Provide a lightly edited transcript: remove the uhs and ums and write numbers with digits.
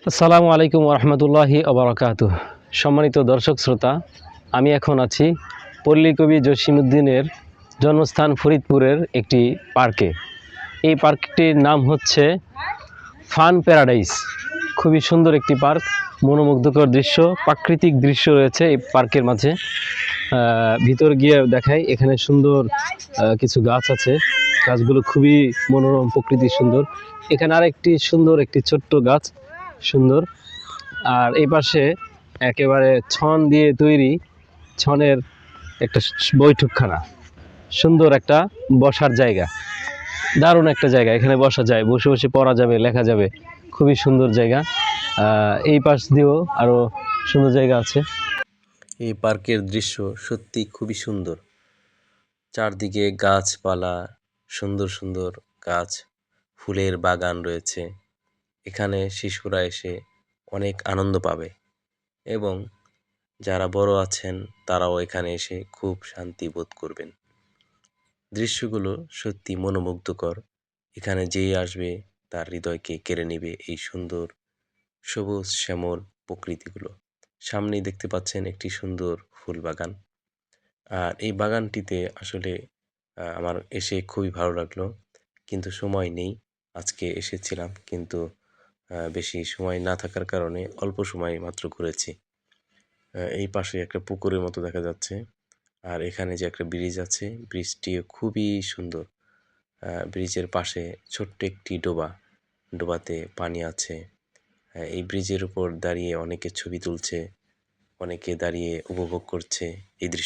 আসসালামু আলাইকুম রহমতুল্লাহি আবরাকাতুহ। সম্মানিত দর্শক শ্রোতা, আমি এখন আছি পল্লী কবি জসিমউদ্দিনের জন্মস্থান ফরিদপুরের একটি পার্কে। এই পার্কটির নাম হচ্ছে ফান প্যারাডাইস। খুবই সুন্দর একটি পার্ক, মনোমুগ্ধকর দৃশ্য, প্রাকৃতিক দৃশ্য রয়েছে এই পার্কের মাঝে। ভিতর গিয়ে দেখাই, এখানে সুন্দর কিছু গাছ আছে, গাছগুলো খুবই মনোরম, প্রকৃতি সুন্দর। এখানে আরেকটি সুন্দর একটি ছোট্ট গাছ, সুন্দর। আর এই পাশে একেবারে ছন দিয়ে তৈরি, ছনের একটা বৈঠকখানা, সুন্দর একটা বসার জায়গা, দারুণ একটা জায়গা। এখানে বসা যায়, বসে বসে পড়া যাবে, লেখা যাবে, খুবই সুন্দর জায়গা। এই পাশ দিয়েও আরও সুন্দর জায়গা আছে। এই পার্কের দৃশ্য সত্যি খুবই সুন্দর। চারদিকে গাছপালা, সুন্দর সুন্দর গাছ, ফুলের বাগান রয়েছে। এখানে শিশুরা এসে অনেক আনন্দ পাবে এবং যারা বড় আছেন তারাও এখানে এসে খুব শান্তি বোধ করবেন। দৃশ্যগুলো সত্যি মনোমুগ্ধকর। এখানে যেই আসবে তার হৃদয়কে কেড়ে নেবে এই সুন্দর সবুজ শ্যামল প্রকৃতিগুলো। সামনেই দেখতে পাচ্ছেন একটি সুন্দর ফুল বাগান। আর এই বাগানটিতে আসলে আমার এসে খুবই ভালো লাগলো, কিন্তু সময় নেই। আজকে এসেছিলাম, কিন্তু বেশি সময় না থাকার কারণে অল্প সময় মাত্র ঘুরেছি। এই পাশে একটা পুকুরের মতো দেখা যাচ্ছে। আর এখানে যে একটা ব্রিজ আছে, ব্রিজটিও খুবই সুন্দর। ব্রিজের পাশে ছোট্ট একটি ডোবা, ডোবাতে পানি আছে। এই ব্রিজের উপর দাঁড়িয়ে অনেকে ছবি তুলছে, অনেকে দাঁড়িয়ে উপভোগ করছে এই দৃশ্য।